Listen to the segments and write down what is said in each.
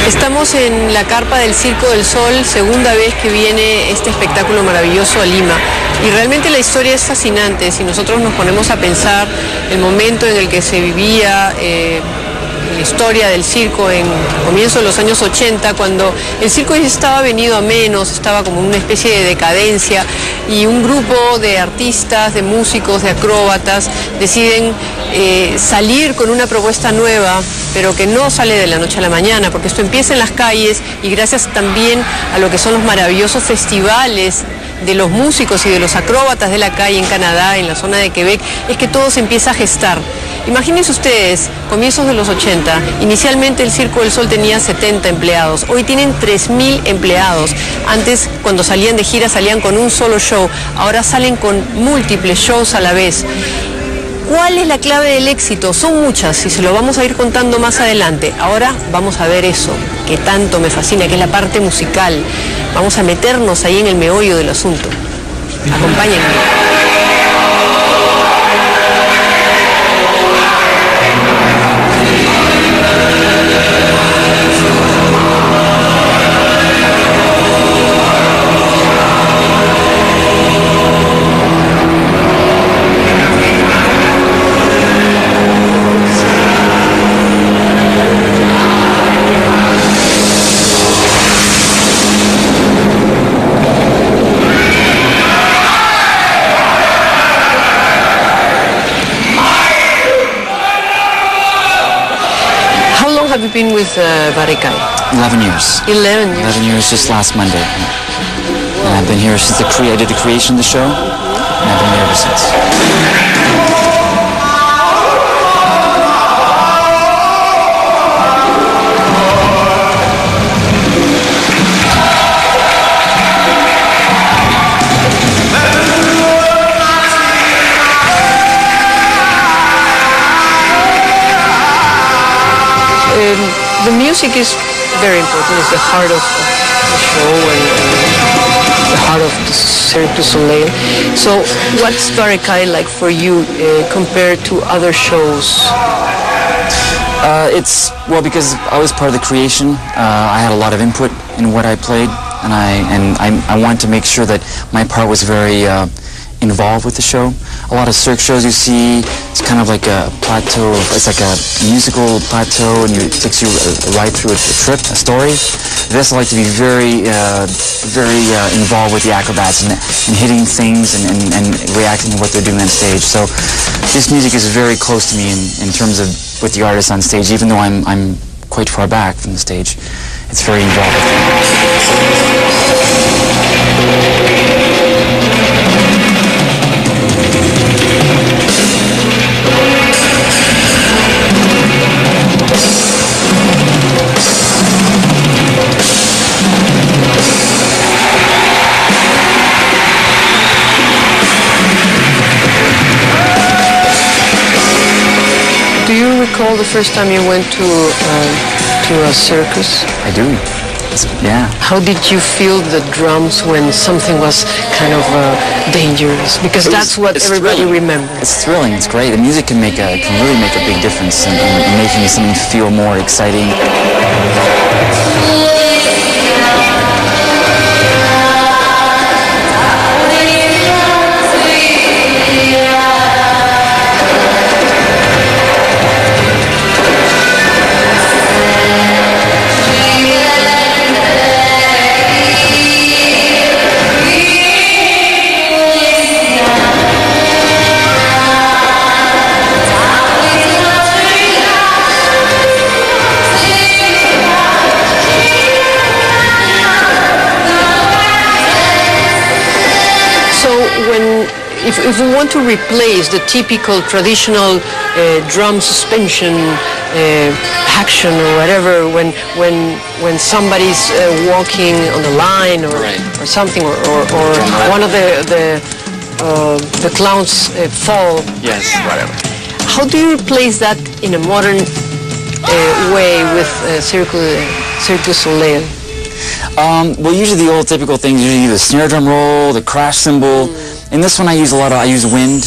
Estamos en la carpa del Circo del Sol, segunda vez que viene este espectáculo maravilloso a Lima. Y realmente la historia es fascinante. Si nosotros nos ponemos a pensar el momento en el que se vivía la historia del circo en comienzo de los años 80, cuando el circo ya estaba venido a menos, estaba como una especie de decadencia, y un grupo de artistas, de músicos, de acróbatas deciden salir con una propuesta nueva, pero que no sale de la noche a la mañana, porque esto empieza en las calles, y gracias también a lo que son los maravillosos festivales de los músicos y de los acróbatas de la calle en Canadá, en la zona de Quebec, es que todo se empieza a gestar. Imagínense ustedes, comienzos de los 80, inicialmente el Circo del Sol tenía 70 empleados, hoy tienen 3.000 empleados. Antes, cuando salían de gira, salían con un solo show, ahora salen con múltiples shows a la vez. ¿Cuál es la clave del éxito? Son muchas y se lo vamos a ir contando más adelante. Ahora vamos a ver eso que tanto me fascina, que es la parte musical. Vamos a meternos ahí en el meollo del asunto. Acompáñenme. Have you been with Varekai? 11 years. 11 years? 11 years, just last Monday. And I've been here since I did the creation of the show, and I've been here ever since. The music is very important. It's the heart of the show and the heart of the Cirque du Soleil. So what's Varekai like for you compared to other shows? It's, well, because I was part of the creation, I had a lot of input in what I played, and I wanted to make sure that my part was very involved with the show. A lot of Cirque shows you see, it's kind of like a plateau, it's like a musical plateau, and it takes you right through a trip, a story. This I like to be very involved with the acrobats and hitting things and reacting to what they're doing on stage. So this music is very close to me in terms of with the artists on stage, even though I'm quite far back from the stage. It's very involved. Do you recall the first time you went to a circus? I do. Yeah. How did you feel the drums when something was kind of dangerous? Because that's what everybody remembers. It's thrilling. It's great. The music can really make a big difference in making something feel more exciting. If we want to replace the typical traditional drum suspension action or whatever, when somebody's walking on the line or something, or one of the clowns fall. Yes, whatever. How do you replace that in a modern way with Cirque du Soleil? Well, usually the old typical things, usually the snare drum roll, the crash cymbal. In this one I use wind,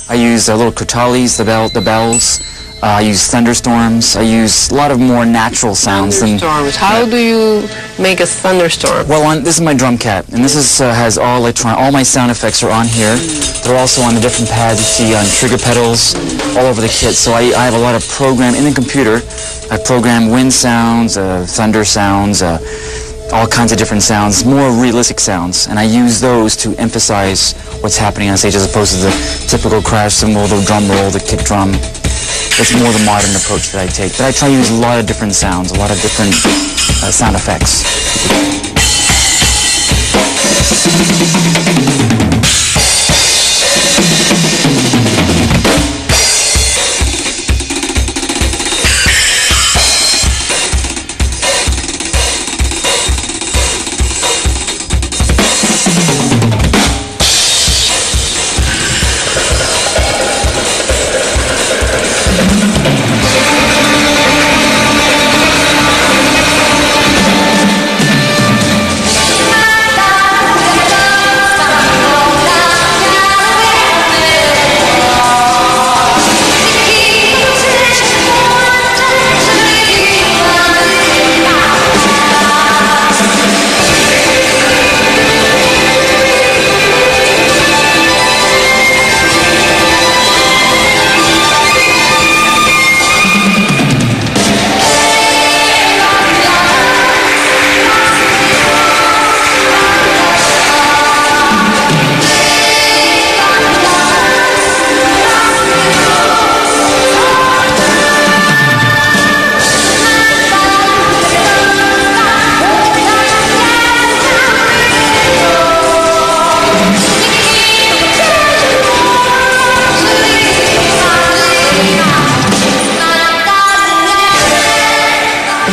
I use little crotales, the bells, I use thunderstorms. I use a lot of more natural sounds. Thunderstorms. How do you make a thunderstorm? Well, this is my drum cat, and this is has all electronic. All my sound effects are on here. They're also on the different pads you see on trigger pedals, all over the kit. So I have a lot of program in the computer. I program wind sounds, thunder sounds, all kinds of different sounds, more realistic sounds, and I use those to emphasize what's happening on stage as opposed to the typical crash cymbal, the drum roll, the kick drum. It's more the modern approach that I take. But I try to use a lot of different sounds, a lot of different sound effects.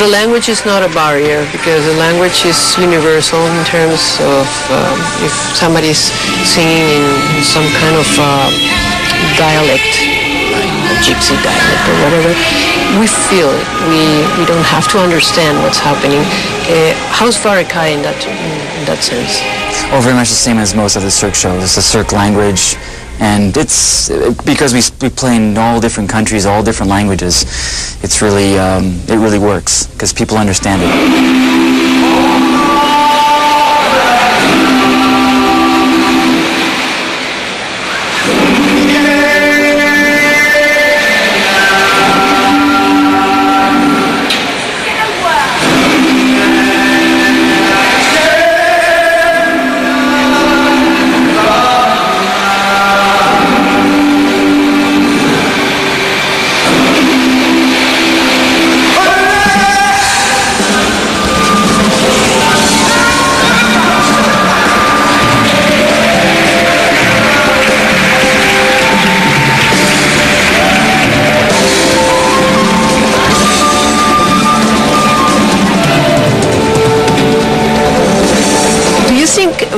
The language is not a barrier because the language is universal in terms of if somebody's singing in some kind of dialect, a gypsy dialect or whatever, we feel it. We don't have to understand what's happening. How's Varekai in that sense? Oh, very much the same as most of the Cirque shows. It's the Cirque language. And it's because we play in all different countries, all different languages. It's really it really works because people understand it.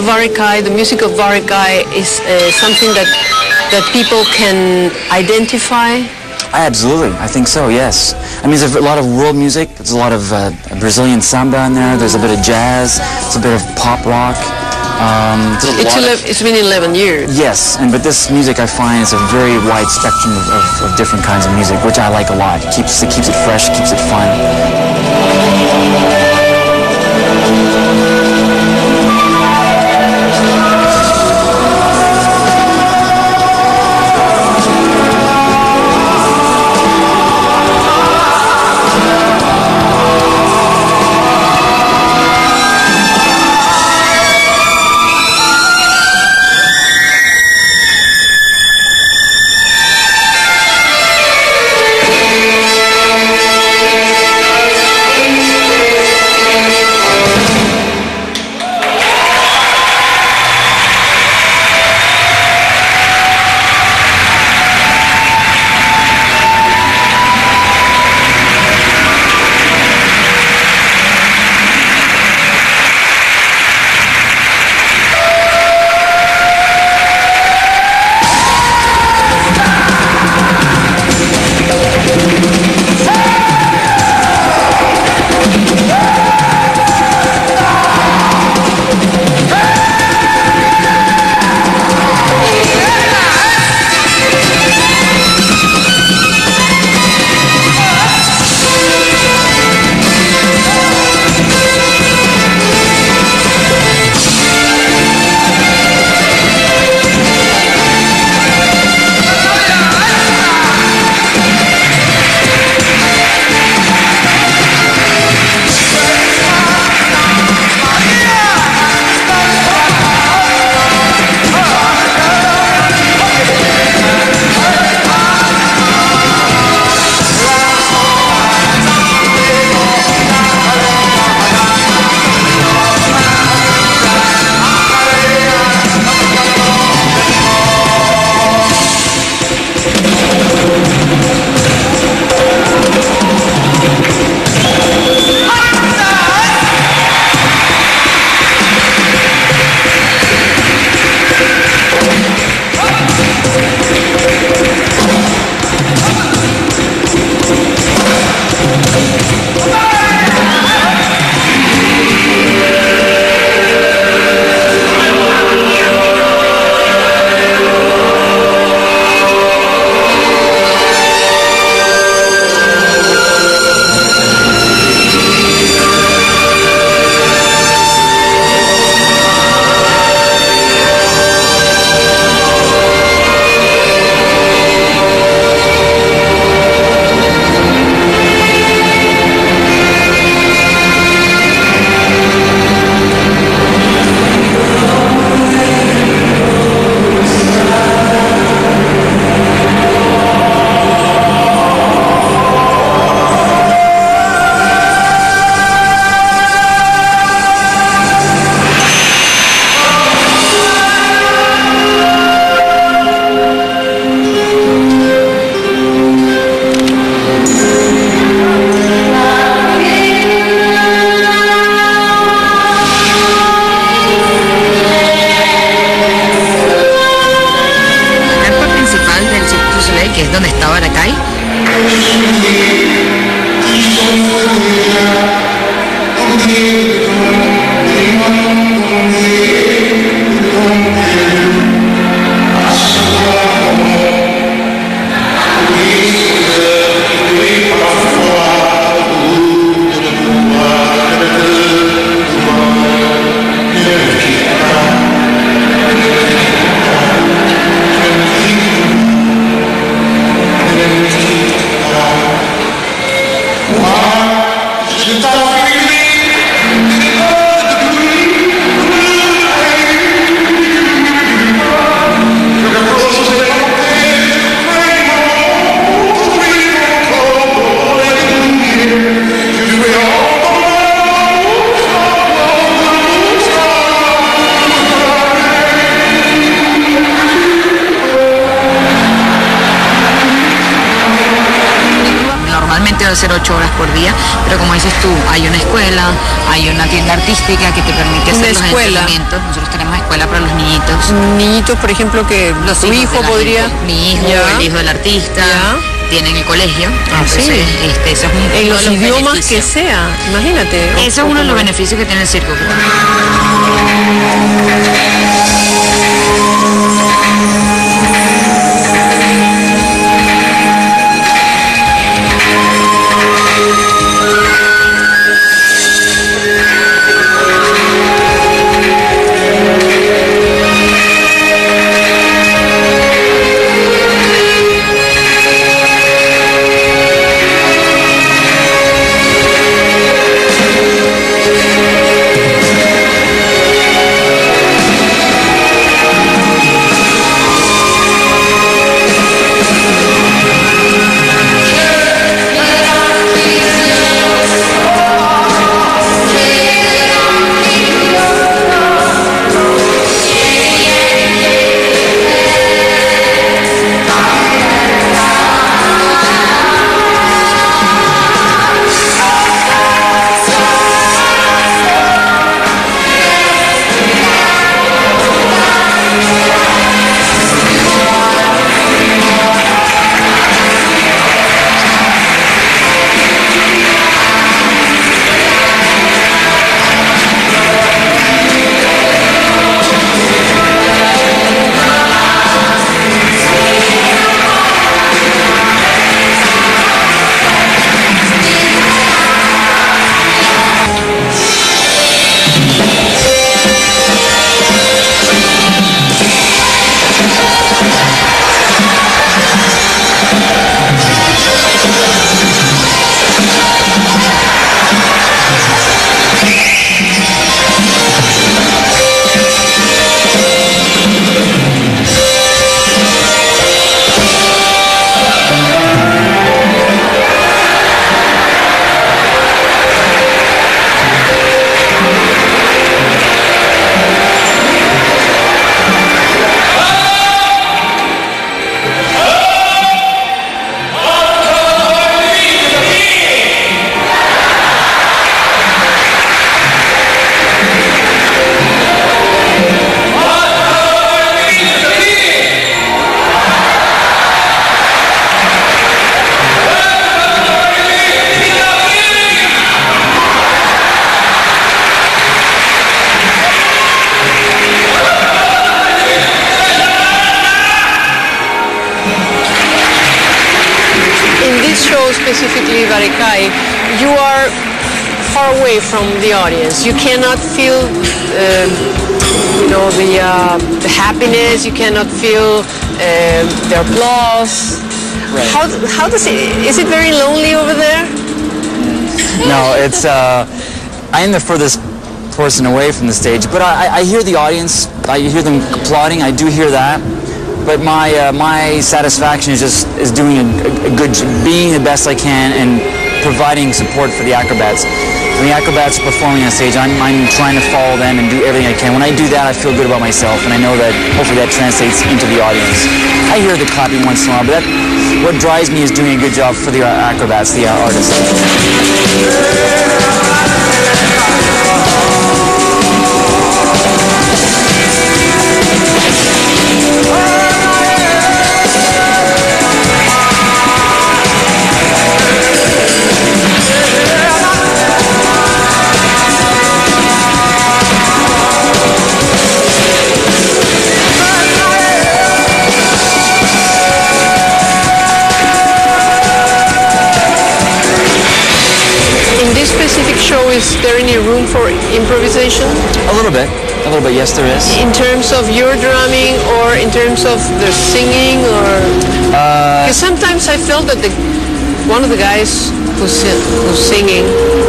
Varekai, the music of Varekai is something that people can identify? Absolutely, I think so, yes. I mean, there's a lot of world music. There's a lot of Brazilian samba in there. There's a bit of jazz. There's a bit of pop rock. It's been 11 years. Yes, but this music I find is a very wide spectrum of different kinds of music, which I like a lot. It keeps it fresh, keeps it fun. Normalmente va a ser 8 horas por día, pero como dices tú, hay una escuela, hay una tienda artística que te permite hacer los entrenamientos. Nosotros tenemos escuela para los niñitos. Niñitos, por ejemplo, que tu hijo podría... Mi hijo, el hijo del artista, tienen el colegio. Entonces, eso es en los idiomas que sea, imagínate. Eso es uno de los beneficios que tiene el circo. Specifically Varekai, you are far away from the audience. You cannot feel, the happiness. You cannot feel the applause. Right. How does it? Is it very lonely over there? No, it's. I am the furthest person away from the stage, but I hear the audience. I hear them applauding. I do hear that. But my satisfaction is doing a good, being the best I can and providing support for the acrobats. When the acrobats are performing on stage, I'm trying to follow them and do everything I can. When I do that, I feel good about myself, and I know that hopefully that translates into the audience. I hear the clapping once in a while, but what drives me is doing a good job for the acrobats, the artists. Is there any room for improvisation? A little bit, yes there is. In terms of your drumming or in terms of the singing, or because sometimes I felt that one of the guys who's singing,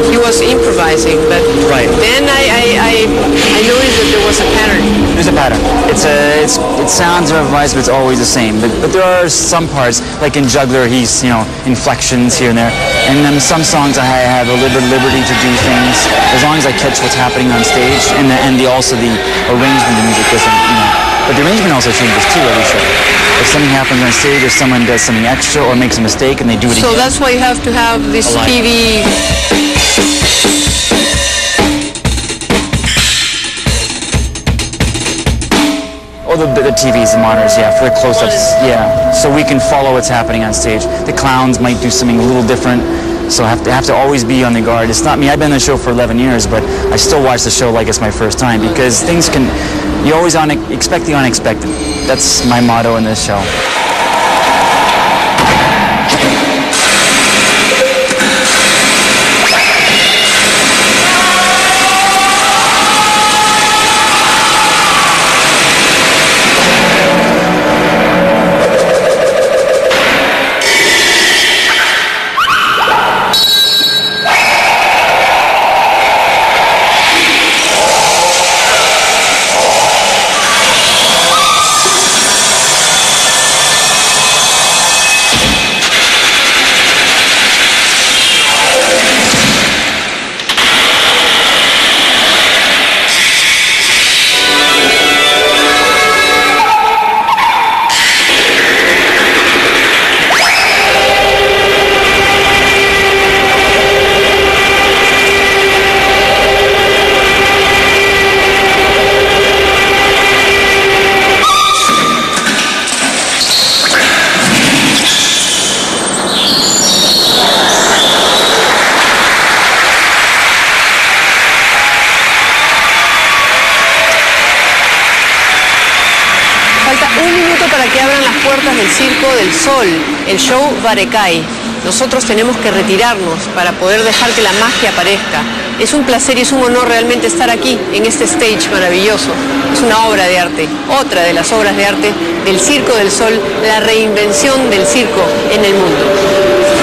he was improvising, but then I noticed that there was a pattern. There's a pattern. It sounds improvised, but it's always the same. But there are some parts, like in Juggler, he's inflections here and there. And then some songs I have a liberty to do things as long as I catch what's happening on stage, and also the arrangement of the music doesn't But the arrangement also changes too every show. If something happens on stage, if someone does something extra or makes a mistake and they do it again. So that's why you have to have this TV. Oh, the TVs, the monitors, yeah, for the close-ups, yeah. So we can follow what's happening on stage. The clowns might do something a little different, so I have to always be on the guard. It's not me, I've been on the show for 11 years, but I still watch the show like it's my first time because things can, you always expect the unexpected. That's my motto in this show. Para que abran las puertas del Circo del Sol, el show Varekai. Nosotros tenemos que retirarnos para poder dejar que la magia aparezca. Es un placer y es un honor realmente estar aquí, en este stage maravilloso. Es una obra de arte, otra de las obras de arte del Circo del Sol, la reinvención del circo en el mundo.